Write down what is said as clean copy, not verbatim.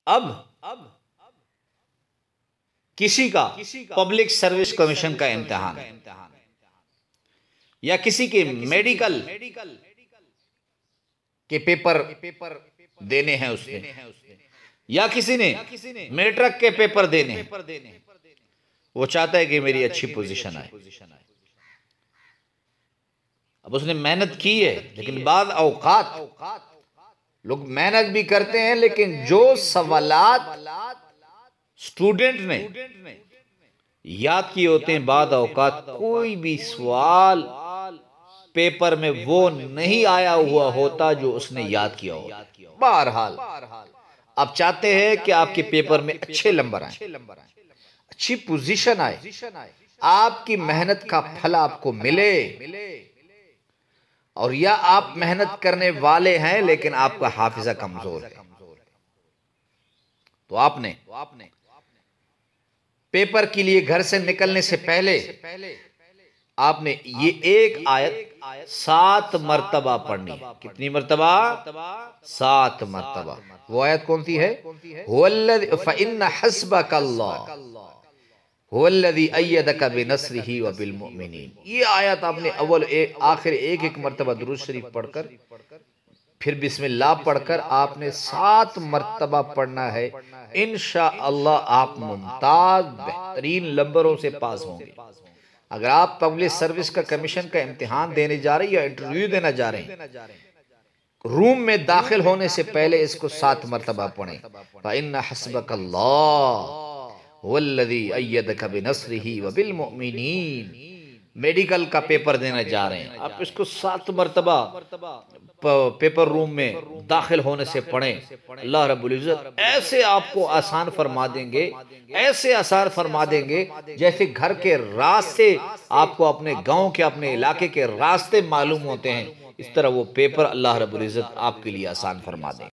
अब किसी का पब्लिक सर्विस कमीशन का इम्तिहान या किसी के मेडिकल के पेपर देने हैं उसने, या किसी ने मैट्रिक के पेपर देने हैं, वो चाहता है कि मेरी अच्छी पोजीशन आए। अब उसने मेहनत की है, लेकिन बाद औकात लोग मेहनत भी करते हैं, लेकिन जो सवालात स्टूडेंट ने याद किए होते हैं, बाद औकात कोई भी सवाल पेपर में वो नहीं आया हुआ होता जो उसने याद किया हो। बहरहाल आप चाहते हैं कि आपके पेपर में अच्छे नंबर आए, अच्छी पोजीशन आए, आपकी मेहनत का फल आपको मिले, और या आप मेहनत करने वाले हैं लेकिन आपका हाफिजा कमजोर है, तो आपने पेपर के लिए घर से निकलने से पहले आपने ये एक आयत 7 मर्तबा पढ़नी है। कितनी मर्तबा? 7 मर्तबा। वो आयत कौन सी है? फइन्न हस्बकल्लाह हुवल्लज़ी अय्यदका बिनस्रिही व बिलमुमिनीन। ये आयत आपने अव्वल आखिर एक मर्तबा दुरूद शरीफ पढ़कर फिर बिस्मिल्लाह पढ़कर आपने 7 मर्तबा पढ़ना है। इंशाअल्लाह आप मुमताज बेहतरीन नंबरों से पास होंगे। अगर आप पब्लिक सर्विस का कमीशन का इम्तिहान देने जा रहे हैं या इंटरव्यू देना जा रहे हैं, रूम में दाखिल होने से पहले इसको 7 मर्तबा पढ़ें। फइन्न हस्बकल्लाह हुवल्लज़ी अय्यदका बिनस्रिही व बिलमुमिनीन। मेडिकल का पेपर देने जा रहे हैं, आप इसको 7 मर्तबा पेपर रूम में दाखिल होने से पढ़ें। अल्लाह रब्बुल इज्जत ऐसे आपको आसान फरमा देंगे, ऐसे आसान फरमा देंगे जैसे घर के रास्ते आपको अपने गांव के, अपने इलाके के रास्ते मालूम होते हैं, इस तरह वो पेपर अल्लाह रब्बुल इज्जत आपके लिए आसान फरमा देंगे।